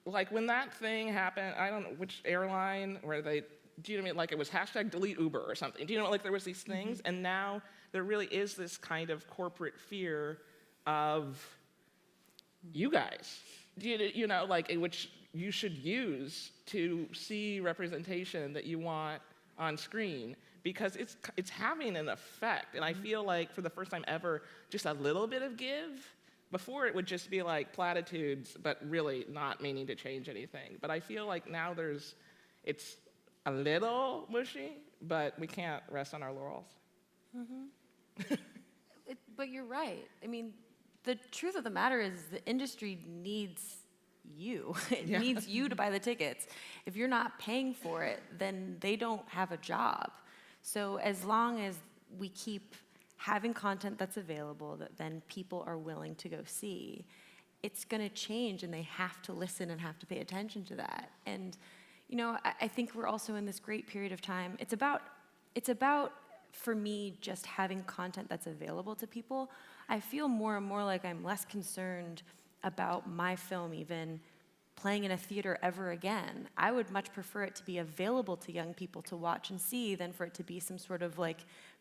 when that thing happened, I don't know which airline, where do you know what I mean? It was #delete Uber or something. Do you know, there was these things, and now there really is this kind of corporate fear of you guys, you know, which you should use to see representation that you want on screen, because it's having an effect. And I feel like for the first time ever, just a little bit of give. Before it would just be platitudes, but really not meaning to change anything. But I feel like now it's a little mushy, but we can't rest on our laurels. But you're right. I mean, the truth of the matter is the industry needs you. It needs you to buy the tickets. If you're not paying for it, then they don't have a job. So as long as we keep having content that's available that then people are willing to go see, it's going to change, and they have to listen and have to pay attention to that. And, you know, I think we're also in this great period of time. It's about, for me, just having content that's available to people. I feel more and more like I'm less concerned about my film even playing in a theater ever again. I would much prefer it to be available to young people to watch and see than for it to be some sort of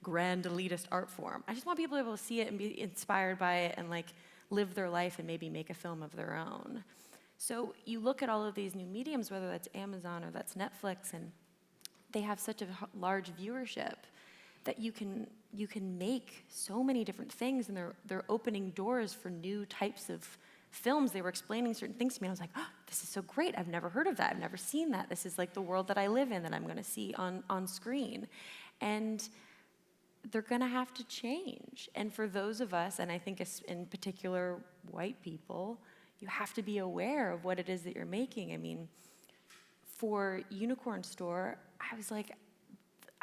grand elitist art form. I just want people to be able to see it and be inspired by it and live their life and maybe make a film of their own. So you look at all of these new mediums, whether that's Amazon or that's Netflix, and they have such a large viewership that you can make so many different things, and they're opening doors for new types of films. They were explaining certain things to me. I was like, oh, this is so great. I've never heard of that. I've never seen that. This is the world that I live in that I'm going to see on screen. And they're going to have to change. And for those of us, and I think in particular white people, you have to be aware of what it is that you're making. I mean, for Unicorn Store, I was like,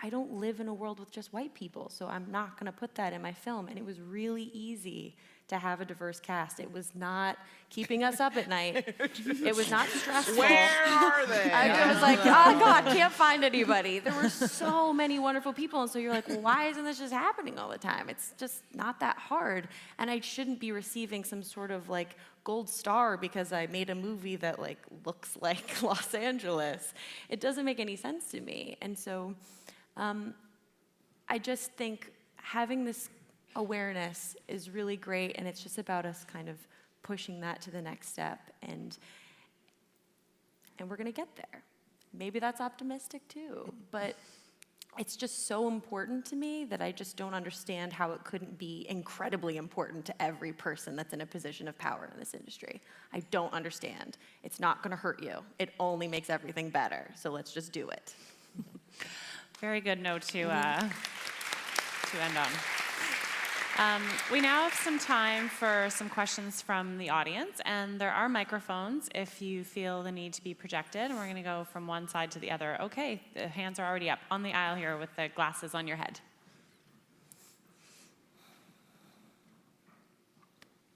I don't live in a world with just white people, so I'm not going to put that in my film. And it was really easy to have a diverse cast. It was not keeping us up at night. It was not stressful. Where are they? I was like, oh God, can't find anybody. There were so many wonderful people, and so you're like, well, why isn't this just happening all the time? It's just not that hard, and I shouldn't be receiving some sort of gold star because I made a movie that looks like Los Angeles. It doesn't make any sense to me, and so I just think having this awareness is really great, and it's just about us kind of pushing that to the next step, and we're going to get there. Maybe that's optimistic too, but it's just so important to me that I just don't understand how it couldn't be incredibly important to every person that's in a position of power in this industry. I don't understand. It's not going to hurt you. It only makes everything better, so let's just do it. Very good note to end on. We now have some time for some questions from the audience, and there are microphones if you feel the need to be projected, and we're going to go from one side to the other. Okay, the hands are already up on the aisle here with the glasses on your head.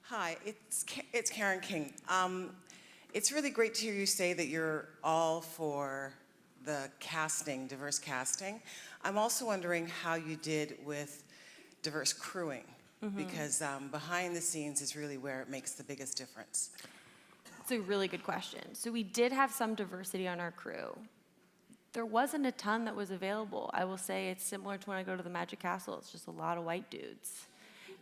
Hi, it's Karen King. It's really great to hear you say that you're all for the casting, diverse casting. I'm also wondering how you did with diverse crewing, because behind the scenes is really where it makes the biggest difference. It's a really good question. So we did have some diversity on our crew. There wasn't a ton that was available. I will say it's similar to when I go to the Magic Castle. It's just a lot of white dudes.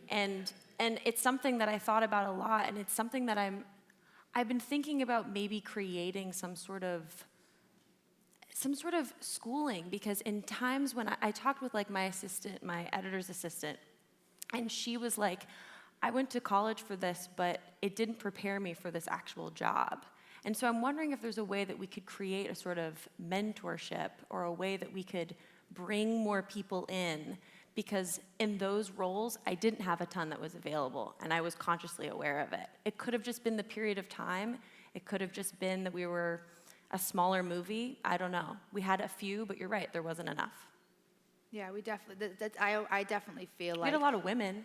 And it's something that I thought about a lot, and it's something that I've been thinking about maybe creating some sort of schooling, because in times when I talked with like my assistant, my editor's assistant, and she was like, I went to college for this, but it didn't prepare me for this actual job. And so I'm wondering if there's a way that we could create a sort of mentorship, or a way that we could bring more people in, because in those roles, I didn't have a ton that was available, and I was consciously aware of it. It could have just been the period of time. It could have just been that we were a smaller movie. I don't know. We had a few, but you're right, there wasn't enough. Yeah, we definitely, I definitely feel We like. had a lot of women.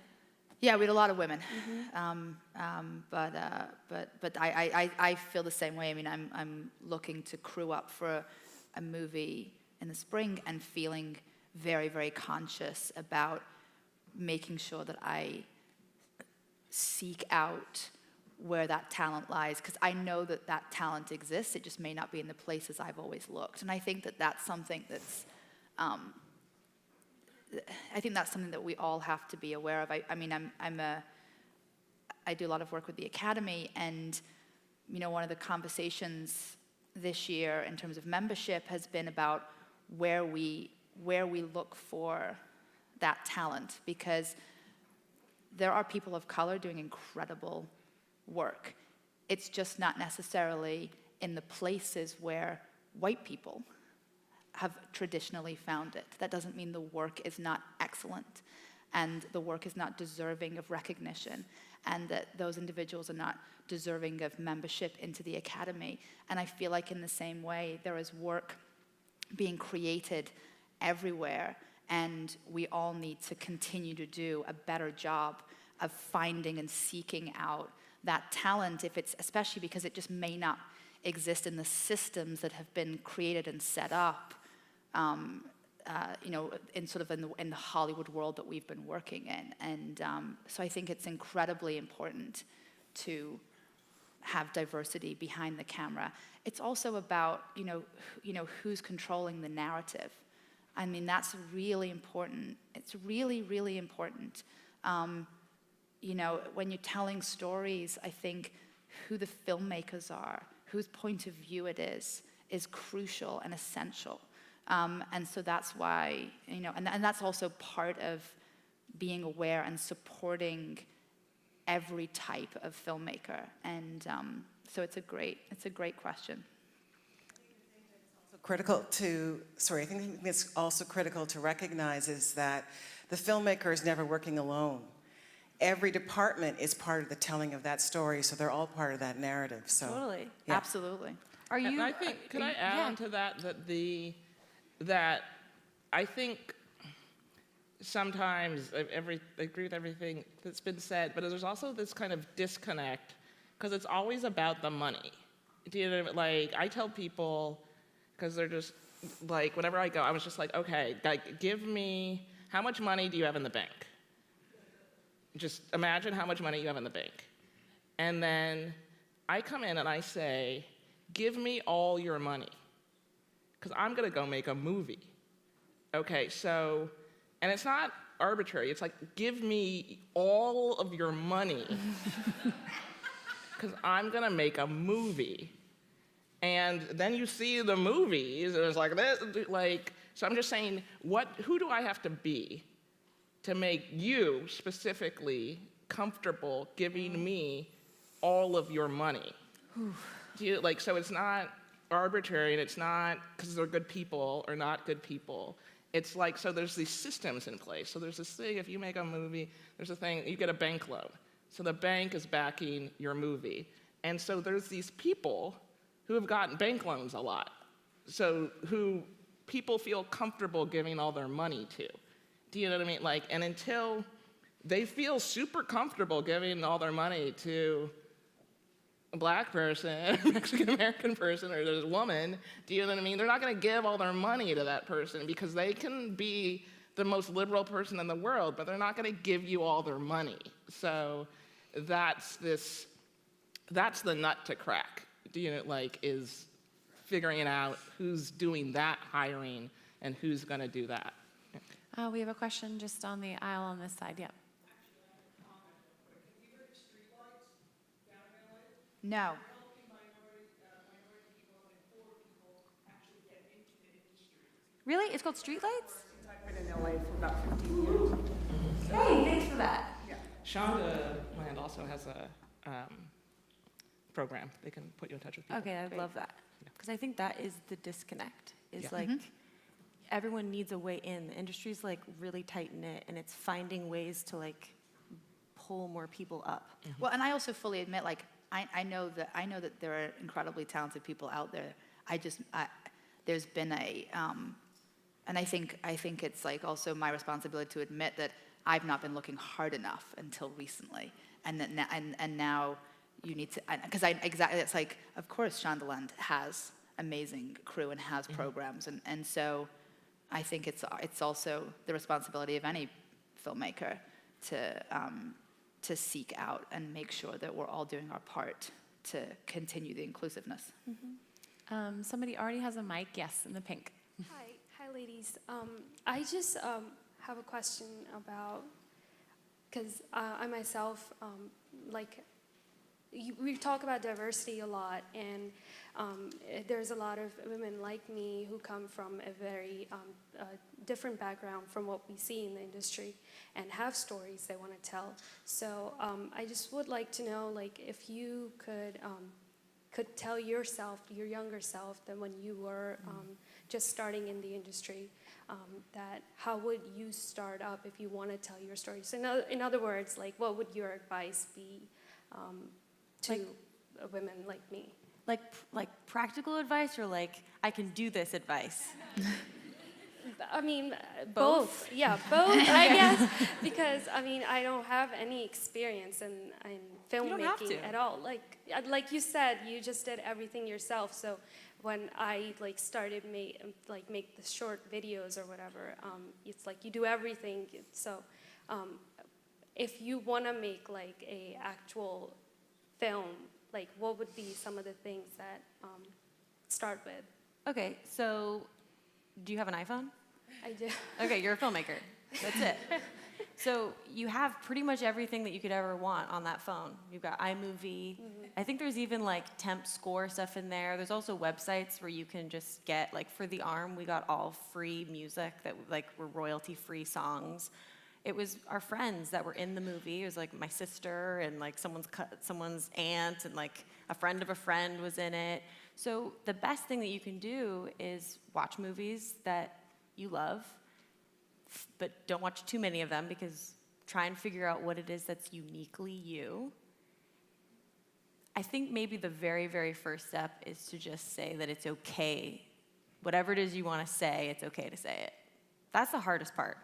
Yeah, we had a lot of women. But I feel the same way. I mean, I'm looking to crew up for a movie in the spring, and feeling very, very conscious about making sure that I seek out where that talent lies, because I know that that talent exists. It just may not be in the places I've always looked. And I think that that's something that's, I think that's something that we all have to be aware of. I mean, I do a lot of work with the Academy, and you know, one of the conversations this year in terms of membership has been about where we look for that talent, because there are people of color doing incredible work. It's just not necessarily in the places where white people have traditionally found it. That doesn't mean the work is not excellent, and the work is not deserving of recognition, and that those individuals are not deserving of membership into the Academy. And I feel like in the same way, there is work being created everywhere, and we all need to continue to do a better job of finding and seeking out that talent, if it's, especially because it just may not exist in the systems that have been created and set up, you know, in sort of in the Hollywood world that we've been working in. And so I think it's incredibly important to have diversity behind the camera. It's also about, you know, who's controlling the narrative. I mean, that's really important. It's really, really important. You know, when you're telling stories, I think who the filmmakers are, whose point of view it is crucial and essential. And so that's why, you know, and that's also part of being aware and supporting every type of filmmaker. And so it's a great question. I think it's also critical to recognize is that the filmmaker is never working alone. Every department is part of the telling of that story, so they're all part of that narrative. So Totally. yeah. Absolutely. Are you? And I think, could I add on to that, that I think sometimes I agree with everything that's been said, but there's also this kind of disconnect, because it's always about the money. Do you know, like, I tell people, because they're just, like, whenever I go, I was just like, okay, like, give me, how much money do you have in the bank? Just imagine how much money you have in the bank. And then I come in and I say, give me all your money, because I'm going to go make a movie. Okay, so, and it's not arbitrary. It's like, give me all of your money, because I'm going to make a movie. And then you see the movies, and it's like this, like, so I'm just saying, who do I have to be to make you specifically comfortable giving me all of your money? Do you, like, so it's not arbitrary, and it's not because they're good people or not good people. It's like, so there's these systems in place. So there's this thing, if you make a movie, there's a thing, you get a bank loan. So the bank is backing your movie. And so there's these people who have gotten bank loans a lot, so who people feel comfortable giving all their money to. Do you know what I mean? Like, and until they feel super comfortable giving all their money to a black person, a Mexican American person, or there's a woman, do you know what I mean? They're not going to give all their money to that person because they can be the most liberal person in the world, but they're not going to give you all their money. So that's the nut to crack. Do you know, like, is figuring out who's doing that hiring and who's going to do that. We have a question just on the aisle on this side. Yep. No. Really? It's called streetlights? I've been in LA for about 15 years. Hey, thanks for that. Shonda Land also has a program. They can put you in touch with people. Okay, I love that. Because I think that is the disconnect. Is Yeah. like everyone needs a way in. The industry's like really tight knit, and it's finding ways to like pull more people up. Well, and I also fully admit, like, I know that there are incredibly talented people out there. There's been and I think it's like also my responsibility to admit that I've not been looking hard enough until recently, and that now you need to, because it's like, of course Shondaland has amazing crew and has programs, and so I think it's also the responsibility of any filmmaker to seek out and make sure that we're all doing our part to continue the inclusiveness. Somebody already has a mic. Yes, in the pink. Hi, ladies. I just have a question about, because I myself, we talk about diversity a lot, and there's a lot of women like me who come from a very different background from what we see in the industry and have stories they want to tell. So I just would like to know, like, if you could tell yourself, your younger self, than when you were just starting in the industry, that how would you start up if you want to tell your story? So in other words, like, what would your advice be to women like me? Like practical advice, or like I can do this advice? I mean, both. Yeah, both, I guess, because, I mean, I don't have any experience in filmmaking at all. Like you said, you just did everything yourself. So when I started make the short videos or whatever, it's like you do everything. So if you want to make like a actual film, like what would be some of the things that start with? Okay, so do you have an iPhone? I do. Okay, you're a filmmaker. That's it. So you have pretty much everything that you could ever want on that phone. You've got iMovie. I think there's even like temp score stuff in there. There's also websites where you can just get, like for The Arm, we got all free music that like were royalty-free songs. It was our friends that were in the movie. It was like my sister and like someone's aunt, and like a friend of a friend was in it. So the best thing that you can do is watch movies that you love, but don't watch too many of them, because try and figure out what it is that's uniquely you. I think maybe the very, very first step is to just say that it's okay. Whatever it is you want to say, it's okay to say it. That's the hardest part.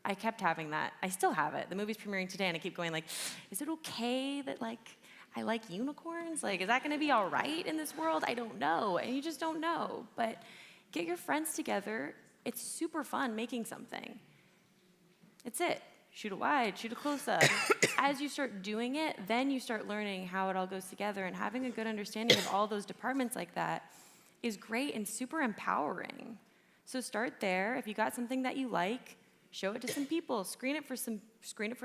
I kept having that. I still have it. The movie's premiering today, and I keep going like, is it okay that like I like unicorns? Like, is that going to be all right in this world? I don't know, and you just don't know. But get your friends together. It's super fun making something. It's it. Shoot it wide, shoot it close up. As you start doing it, then you start learning how it all goes together, and having a good understanding of all those departments like that is great and super empowering. So start there. If you got something that you like, show it to some people, screen it for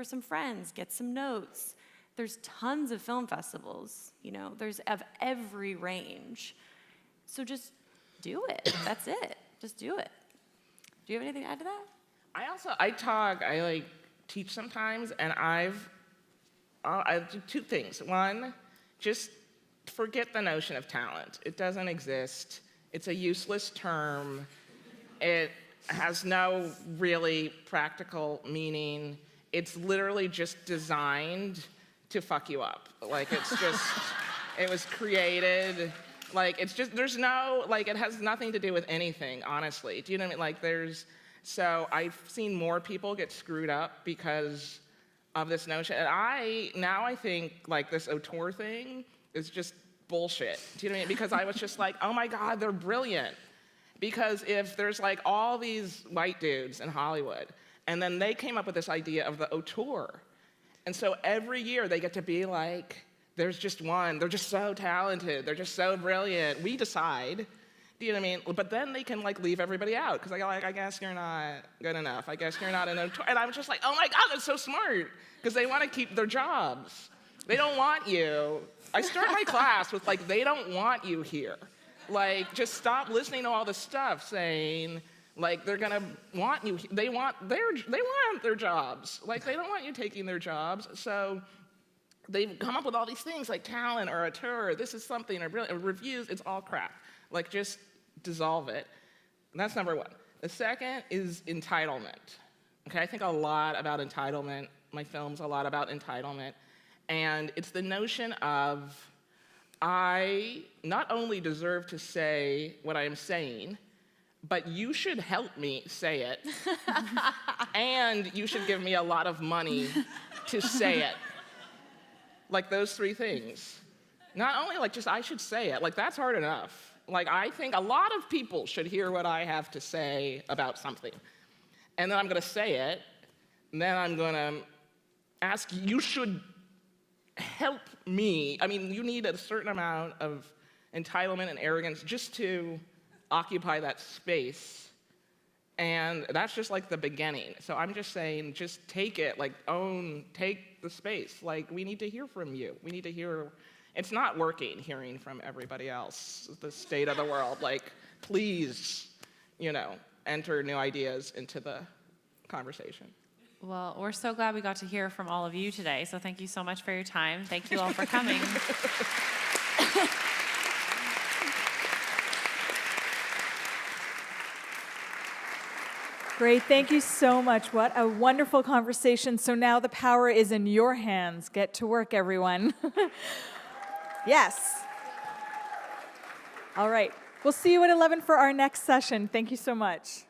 some friends, get some notes. There's tons of film festivals, you know, there's of every range. So just do it. That's it. Just do it. Do you have anything to add to that? I teach sometimes, and I do two things. One, just forget the notion of talent. It doesn't exist. It's a useless term. It has no really practical meaning. It's literally just designed to fuck you up. Like, it's just, it was created, like, it's just, there's no, like, it has nothing to do with anything, honestly. Do you know what I mean? Like, so I've seen more people get screwed up because of this notion. And I think, like, this auteur thing is just bullshit. Do you know what I mean? Because I was just like, oh my God, they're brilliant. Because if there's like all these white dudes in Hollywood, and then they came up with this idea of the auteur. And so every year they get to be like, there's just one, they're just so talented, they're just so brilliant. We decide, do you know what I mean? But then they can like leave everybody out, because like, I guess you're not good enough. I guess you're not an auteur. And I'm just like, oh my God, that's so smart. Because they want to keep their jobs. They don't want you. I start my class with like, they don't want you here. Like, just stop listening to all this stuff saying, like, they're gonna want you. They want their jobs. Like, they don't want you taking their jobs. So they've come up with all these things like talent or auteur, this is something, or reviews. It's all crap. Like, just dissolve it. And that's number one. The second is entitlement. Okay, I think a lot about entitlement. My film's a lot about entitlement. And it's the notion of, I not only deserve to say what I am saying, but you should help me say it. And you should give me a lot of money to say it. Like those three things. Not only like just I should say it, like that's hard enough. Like I think a lot of people should hear what I have to say about something. And then I'm gonna say it, and then I'm gonna ask, you should help me. I mean, you need a certain amount of entitlement and arrogance just to occupy that space. And that's just like the beginning. So I'm just saying, just take it, like take the space. Like, we need to hear from you. We need to hear, it's not working hearing from everybody else, the state of the world. Like, please, enter new ideas into the conversation. Well, we're so glad we got to hear from all of you today, so thank you so much for your time. Thank you all for coming. Great, thank you so much. What a wonderful conversation. So now the power is in your hands. Get to work, everyone. Yes. All right, we'll see you at 11 for our next session. Thank you so much.